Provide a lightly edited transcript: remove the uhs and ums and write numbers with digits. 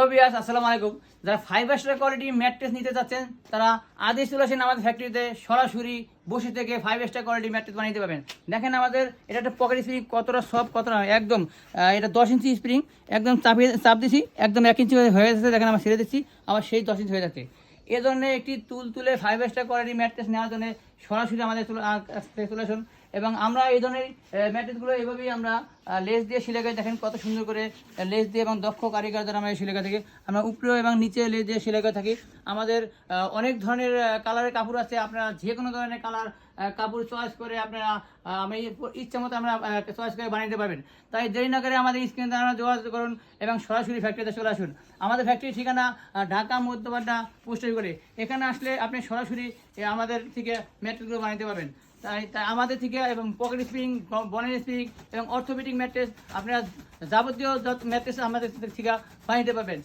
আসসালামু আলাইকুম। যারা 5 স্টার কোয়ালিটি ম্যাট্রেস নিতে চাচ্ছেন তারা আদি চলে আসেন আমাদের ফ্যাক্টরিতে, সরাসরি বসে থেকে 5 স্টার কোয়ালিটি ম্যাট্রেস বানিয়ে পাবেন। দেখেন আমাদের এটা একটা পকেট স্প্রিং কতটা সফট, কতটা একদম এটা 10 ইঞ্চি স্প্রিং, একদম চাপ দিছি, একদম 1 ইঞ্চি হয়ে যাচ্ছে। দেখেন আমরা ছেড়ে দিচ্ছি, আবার সেই 10 ইঞ্চি হয়ে যাচ্ছে। এ ধরনের একটি তুলে 5 স্টার কোয়ালিটি ম্যাট্রেস নেওয়ার জন্য সরাসরি আমাদের চলে আসুন। এবং আমরা এই ধরনের ম্যাট্রেসগুলো এইভাবেই আমরা লেস দিয়ে সেলাই করে, দেখেন কত সুন্দর করে লেস দিয়ে এবং দক্ষ কারিগর দ্বারা আমরা সেলাই করে থাকি। আমরা উপরে এবং নিচে লেস দিয়ে সেলাই করে থাকি। আমাদের অনেক ধরনের কালারের কাপড় আছে, আপনারা যে কোনো ধরনের কালার কাপড় চয়েস করে আপনারা আমি ইচ্ছা মতো আমরা চয়েস করে বানিয়ে দিতে পারবেন। তাই দেরি না করে আমাদের স্ক্রিনে আপনারা যোগাযোগ করুন এবং সরাসরি ফ্যাক্টরিতে চলে আসুন। আমাদের ফ্যাক্টরির ঠিকানা ঢাকা মধ্যপাড়া পোস্টারি করে। এখানে আসলে আপনি সরাসরি আমাদের থেকে ম্যাট্রেসগুলো বানাতে পারবেন। তাই আমাদের থেকে এবং পকেট স্প্রিং, বনের স্প্রিং এবং অর্থোপেডিক ম্যাট্রেস, আপনারা যাবতীয় ম্যাট্রেস আমাদের থেকে বানিয়ে পাবেন।